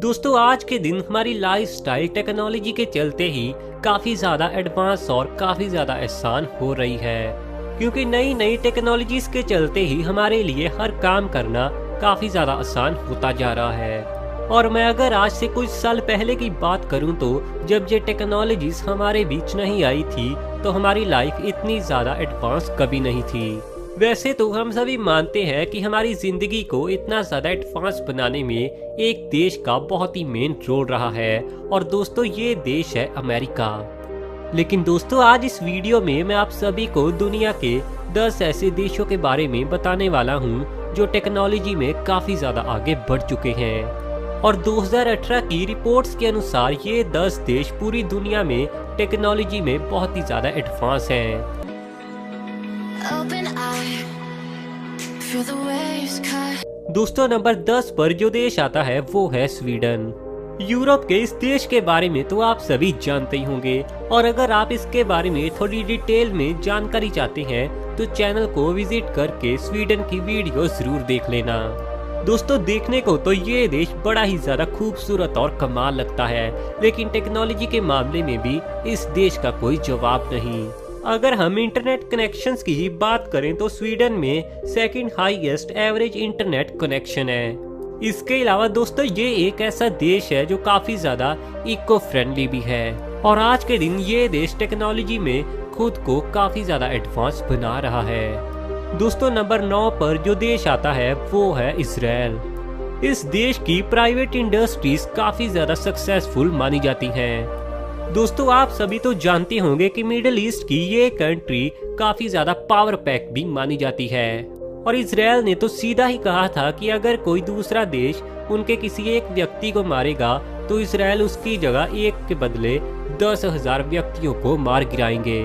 दोस्तों आज के दिन हमारी लाइफस्टाइल टेक्नोलॉजी के चलते ही काफ़ी ज़्यादा एडवांस और काफ़ी ज़्यादा आसान हो रही है, क्योंकि नई नई टेक्नोलॉजीज के चलते ही हमारे लिए हर काम करना काफ़ी ज़्यादा आसान होता जा रहा है। और मैं अगर आज से कुछ साल पहले की बात करूं तो जब ये टेक्नोलॉजीज हमारे बीच नहीं आई थी तो हमारी लाइफ इतनी ज़्यादा एडवांस कभी नहीं थी। वैसे तो हम सभी मानते हैं कि हमारी जिंदगी को इतना ज़्यादा एडवांस बनाने में एक देश का बहुत ही मेन रोल रहा है, और दोस्तों ये देश है अमेरिका। लेकिन दोस्तों आज इस वीडियो में मैं आप सभी को दुनिया के 10 ऐसे देशों के बारे में बताने वाला हूँ जो टेक्नोलॉजी में काफ़ी ज़्यादा आगे बढ़ चुके हैं। और 2018 की रिपोर्ट्स के अनुसार ये 10 देश पूरी दुनिया में टेक्नोलॉजी में बहुत ही ज़्यादा एडवांस हैं। दोस्तों नंबर 10 पर जो देश आता है वो है स्वीडन। यूरोप के इस देश के बारे में तो आप सभी जानते ही होंगे, और अगर आप इसके बारे में थोड़ी डिटेल में जानकारी चाहते हैं तो चैनल को विजिट करके स्वीडन की वीडियो जरूर देख लेना। दोस्तों देखने को तो ये देश बड़ा ही ज्यादा खूबसूरत और कमाल लगता है, लेकिन टेक्नोलॉजी के मामले में भी इस देश का कोई जवाब नहीं। अगर हम इंटरनेट कनेक्शंस की ही बात करें तो स्वीडन में second highest average internet connection है। इसके अलावा दोस्तों ये एक ऐसा देश है जो काफी ज्यादा इको फ्रेंडली भी है, और आज के दिन ये देश टेक्नोलॉजी में खुद को काफी ज्यादा एडवांस बना रहा है। दोस्तों नंबर 9 पर जो देश आता है वो है इजराइल। इस देश की प्राइवेट इंडस्ट्रीज काफी ज्यादा सक्सेसफुल मानी जाती हैं। दोस्तों आप सभी तो जानते होंगे कि मिडिल ईस्ट की ये कंट्री काफी ज्यादा पावर पैक भी मानी जाती है, और इजराइल ने तो सीधा ही कहा था कि अगर कोई दूसरा देश उनके किसी एक व्यक्ति को मारेगा तो इजराइल उसकी जगह एक के बदले 10,000 व्यक्तियों को मार गिराएंगे।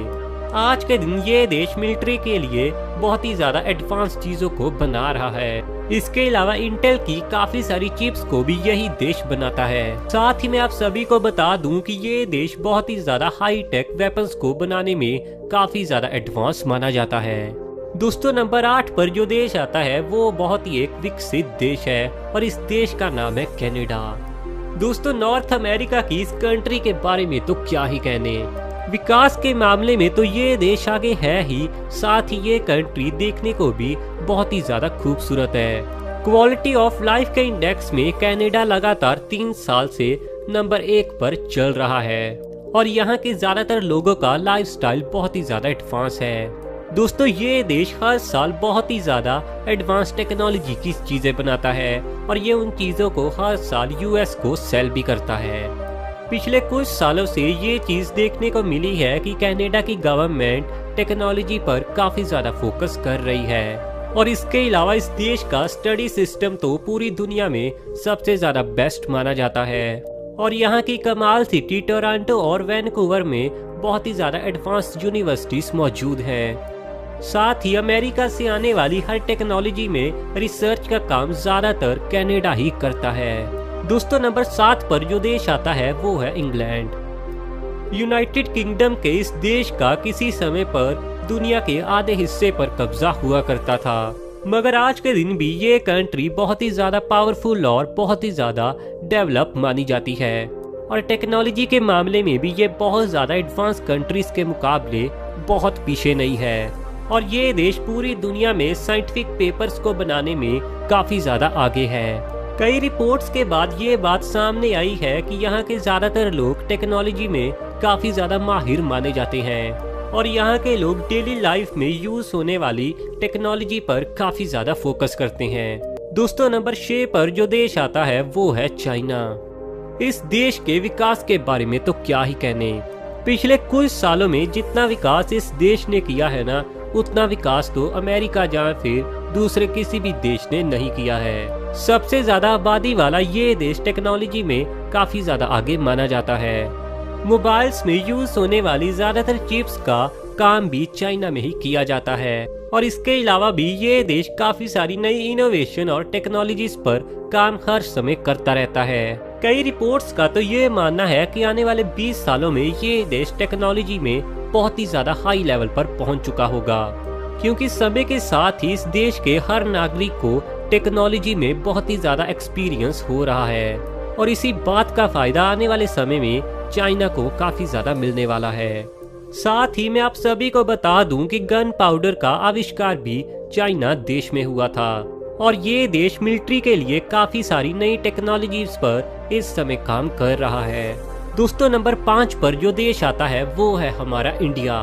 आज के दिन ये देश मिलिट्री के लिए बहुत ही ज्यादा एडवांस चीजों को बना रहा है। इसके अलावा इंटेल की काफी सारी चिप्स को भी यही देश बनाता है। साथ ही मैं आप सभी को बता दूं कि ये देश बहुत ही ज्यादा हाई टेक वेपन्स को बनाने में काफी ज्यादा एडवांस माना जाता है। दोस्तों नंबर 8 पर जो देश आता है वो बहुत ही एक विकसित देश है, और इस देश का नाम है कनाडा। दोस्तों नॉर्थ अमेरिका की इस कंट्री के बारे में तो क्या ही कहने, विकास के मामले में तो ये देश आगे है ही, साथ ही ये कंट्री देखने को भी बहुत ही ज्यादा खूबसूरत है। क्वालिटी ऑफ लाइफ के इंडेक्स में कनाडा लगातार 3 साल से नंबर 1 पर चल रहा है, और यहाँ के ज्यादातर लोगों का लाइफस्टाइल बहुत ही ज्यादा एडवांस है। दोस्तों ये देश हर साल बहुत ही ज्यादा एडवांस टेक्नोलॉजी की चीजें बनाता है, और ये उन चीजों को हर साल यूएस को सेल भी करता है। पिछले कुछ सालों से ये चीज देखने को मिली है कि कनाडा की गवर्नमेंट टेक्नोलॉजी पर काफी ज्यादा फोकस कर रही है, और इसके अलावा इस देश का स्टडी सिस्टम तो पूरी दुनिया में सबसे ज्यादा बेस्ट माना जाता है। और यहाँ की कमाल सिटी टोरंटो और वैनकूवर में बहुत ही ज्यादा एडवांस यूनिवर्सिटीज मौजूद हैं। साथ ही अमेरिका से आने वाली हर टेक्नोलॉजी में रिसर्च का काम ज्यादातर कनाडा ही करता है। दोस्तों नंबर 7 पर जो देश आता है वो है इंग्लैंड। यूनाइटेड किंगडम के इस देश का किसी समय पर दुनिया के आधे हिस्से पर कब्जा हुआ करता था, मगर आज के दिन भी ये कंट्री बहुत ही ज्यादा पावरफुल और बहुत ही ज्यादा डेवलप मानी जाती है, और टेक्नोलॉजी के मामले में भी ये बहुत ज्यादा एडवांस कंट्रीज के मुकाबले बहुत पीछे नहीं है, और ये देश पूरी दुनिया में साइंटिफिक पेपर्स को बनाने में काफी ज्यादा आगे है। कई रिपोर्ट्स के बाद ये बात सामने आई है कि यहाँ के ज्यादातर लोग टेक्नोलॉजी में काफी ज्यादा माहिर माने जाते हैं, और यहाँ के लोग डेली लाइफ में यूज होने वाली टेक्नोलॉजी पर काफी ज्यादा फोकस करते हैं। दोस्तों नंबर 6 पर जो देश आता है वो है चाइना। इस देश के विकास के बारे में तो क्या ही कहने, पिछले कुछ सालों में जितना विकास इस देश ने किया है ना, उतना विकास तो अमेरिका या फिर दूसरे किसी भी देश ने नहीं किया है। सबसे ज्यादा आबादी वाला ये देश टेक्नोलॉजी में काफी ज्यादा आगे माना जाता है। मोबाइल्स में यूज होने वाली ज्यादातर चिप्स का काम भी चाइना में ही किया जाता है, और इसके अलावा भी ये देश काफी सारी नई इनोवेशन और टेक्नोलॉजीज पर काम हर समय करता रहता है। कई रिपोर्ट्स का तो ये मानना है कि आने वाले 20 सालों में ये देश टेक्नोलॉजी में बहुत ही ज्यादा हाई लेवल पर पहुंच चुका होगा, क्योंकि समय के साथ ही इस देश के हर नागरिक को टेक्नोलॉजी में बहुत ही ज्यादा एक्सपीरियंस हो रहा है, और इसी बात का फायदा आने वाले समय में चाइना को काफी ज्यादा मिलने वाला है। साथ ही मैं आप सभी को बता दूं कि गन पाउडर का आविष्कार भी चाइना देश में हुआ था और ये देश मिलिट्री के लिए काफी सारी नई टेक्नोलॉजीज पर इस समय काम कर रहा है। दोस्तों नंबर 5 पर जो देश आता है वो है हमारा इंडिया।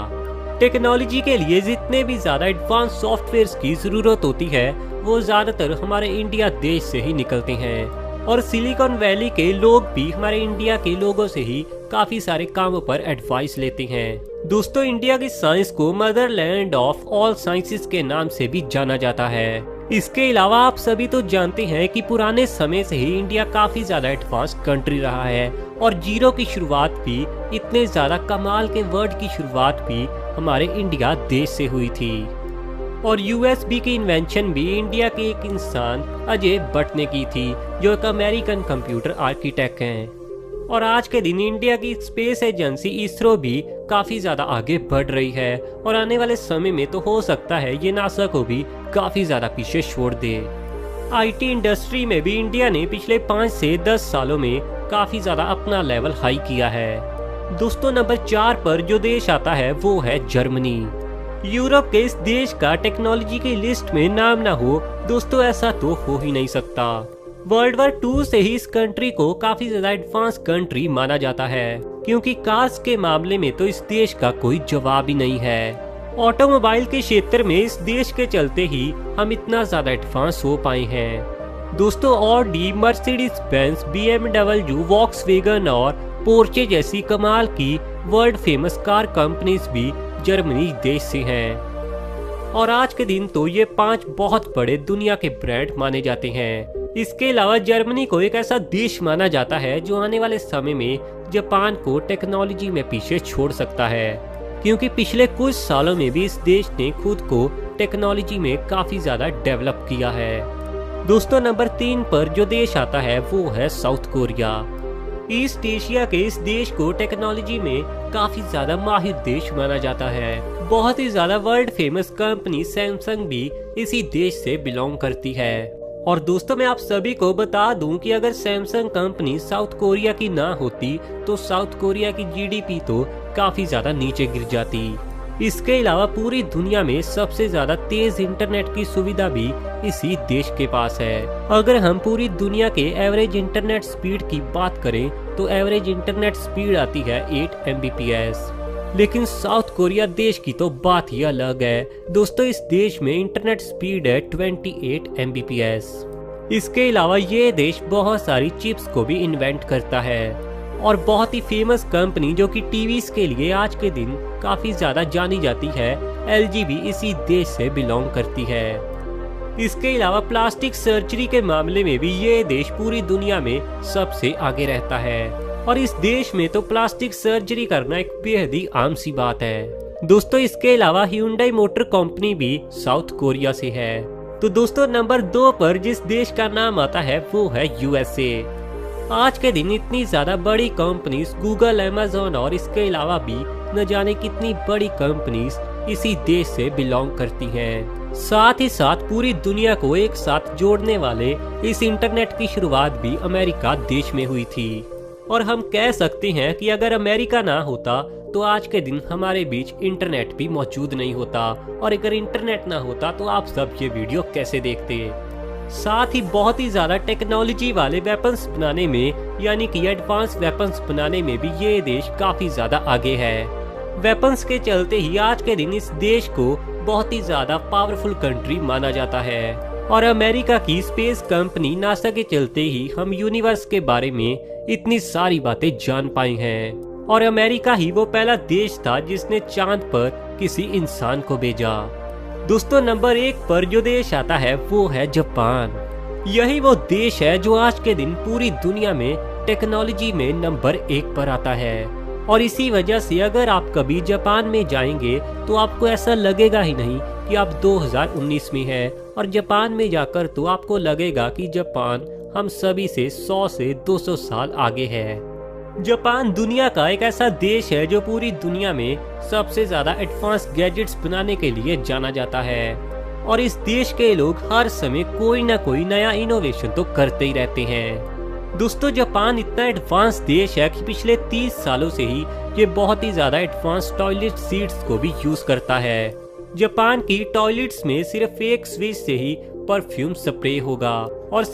टेक्नोलॉजी के लिए जितने भी ज्यादा एडवांस सॉफ्टवेयर की जरूरत होती है वो ज्यादातर हमारे इंडिया देश से ही निकलते हैं और सिलिकॉन वैली के लोग भी हमारे इंडिया के लोगों से ही काफी सारे कामों पर एडवाइस लेते हैं। दोस्तों इंडिया की साइंस को मदरलैंड ऑफ ऑल साइंसेस के नाम से भी जाना जाता है। इसके अलावा आप सभी तो जानते हैं कि पुराने समय से ही इंडिया काफी ज्यादा एडवांस कंट्री रहा है और जीरो की शुरुआत भी, इतने ज्यादा कमाल के वर्ड की शुरुआत भी हमारे इंडिया देश से हुई थी और यूएसबी की इन्वेंशन भी इंडिया के एक इंसान अजय भट्ट ने की थी जो एक अमेरिकन कंप्यूटर आर्किटेक्ट हैं। और आज के दिन इंडिया की स्पेस एजेंसी इसरो भी काफी ज्यादा आगे बढ़ रही है और आने वाले समय में तो हो सकता है ये नासा को भी काफी ज्यादा पीछे छोड़ दे। आईटी इंडस्ट्री में भी इंडिया ने पिछले 5 से 10 सालों में काफी ज्यादा अपना लेवल हाई किया है। दोस्तों नंबर 4 पर जो देश आता है वो है जर्मनी। यूरोप के इस देश का टेक्नोलॉजी की लिस्ट में नाम ना हो दोस्तों ऐसा तो हो ही नहीं सकता। वर्ल्ड वॉर 2 से ही इस कंट्री को काफी ज्यादा एडवांस कंट्री माना जाता है क्योंकि कार्स के मामले में तो इस देश का कोई जवाब ही नहीं है। ऑटोमोबाइल के क्षेत्र में इस देश के चलते ही हम इतना ज्यादा एडवांस हो पाए हैं। दोस्तों Audi, Mercedes Benz, BMW, Volkswagen और पोर्चे जैसी कमाल की वर्ल्ड फेमस कार कंपनीज भी जर्मनी देश से हैं और आज के दिन तो ये 5 बहुत बड़े दुनिया के ब्रांड माने जाते हैं। इसके अलावा जर्मनी को एक ऐसा देश माना जाता है जो आने वाले समय में जापान को टेक्नोलॉजी में पीछे छोड़ सकता है क्योंकि पिछले कुछ सालों में भी इस देश ने खुद को टेक्नोलॉजी में काफी ज्यादा डेवलप किया है। दोस्तों नंबर 3 पर जो देश आता है वो है साउथ कोरिया। ईस्ट एशिया के इस देश को टेक्नोलॉजी में काफी ज्यादा माहिर देश माना जाता है। बहुत ही ज्यादा वर्ल्ड फेमस कंपनी सैमसंग भी इसी देश से बिलोंग करती है। और दोस्तों मैं आप सभी को बता दूं कि अगर सैमसंग कंपनी साउथ कोरिया की ना होती तो साउथ कोरिया की जीडीपी तो काफी ज्यादा नीचे गिर जाती। इसके अलावा पूरी दुनिया में सबसे ज्यादा तेज इंटरनेट की सुविधा भी इसी देश के पास है। अगर हम पूरी दुनिया के एवरेज इंटरनेट स्पीड की बात करें तो एवरेज इंटरनेट स्पीड आती है 8 Mbps। लेकिन साउथ कोरिया देश की तो बात ही अलग है। दोस्तों इस देश में इंटरनेट स्पीड है 28 Mbps। इसके अलावा ये देश बहुत सारी चिप्स को भी इन्वेंट करता है और बहुत ही फेमस कंपनी जो कि टीवीज के लिए आज के दिन काफी ज्यादा जानी जाती है, LG भी इसी देश से बिलोंग करती है। इसके अलावा प्लास्टिक सर्जरी के मामले में भी ये देश पूरी दुनिया में सबसे आगे रहता है और इस देश में तो प्लास्टिक सर्जरी करना एक बेहद ही आम सी बात है। दोस्तों इसके अलावा Hyundai मोटर कंपनी भी साउथ कोरिया से है। तो दोस्तों नंबर 2 पर जिस देश का नाम आता है वो है USA। आज के दिन इतनी ज्यादा बड़ी कंपनीज गूगल, अमेज़न और इसके अलावा भी न जाने कितनी बड़ी कंपनीज इसी देश से बिलोंग करती हैं। साथ ही साथ पूरी दुनिया को एक साथ जोड़ने वाले इस इंटरनेट की शुरुआत भी अमेरिका देश में हुई थी और हम कह सकते हैं कि अगर अमेरिका ना होता तो आज के दिन हमारे बीच इंटरनेट भी मौजूद नहीं होता और अगर इंटरनेट ना होता तो आप सब ये वीडियो कैसे देखते। साथ ही बहुत ही ज्यादा टेक्नोलॉजी वाले वेपन्स बनाने में यानी कि एडवांस वेपन्स बनाने में भी ये देश काफी ज्यादा आगे है। वेपन्स के चलते ही आज के दिन इस देश को बहुत ही ज्यादा पावरफुल कंट्री माना जाता है और अमेरिका की स्पेस कंपनी नासा के चलते ही हम यूनिवर्स के बारे में इतनी सारी बातें जान पाए हैं और अमेरिका ही वो पहला देश था जिसने चांद पर किसी इंसान को भेजा। दोस्तों नंबर 1 पर जो देश आता है वो है जापान। यही वो देश है जो आज के दिन पूरी दुनिया में टेक्नोलॉजी में नंबर 1 पर आता है और इसी वजह से अगर आप कभी जापान में जाएंगे तो आपको ऐसा लगेगा ही नहीं कि आप 2019 में हैं और जापान में जाकर तो आपको लगेगा कि जापान हम सभी से 100 से 200 साल आगे है। जापान दुनिया का एक ऐसा देश है जो पूरी दुनिया में सबसे ज्यादा एडवांस गैजेट्स बनाने के लिए जाना जाता है और इस देश के लोग हर समय कोई ना कोई नया इनोवेशन तो करते ही रहते हैं। दोस्तों जापान इतना एडवांस देश है कि पिछले 30 सालों से ही ये बहुत ही ज्यादा एडवांस टॉयलेट सीट्स को भी यूज करता है। जापान की टॉयलेट्स में सिर्फ एक स्विच से ही परफ्यूम स्प्रे होगा और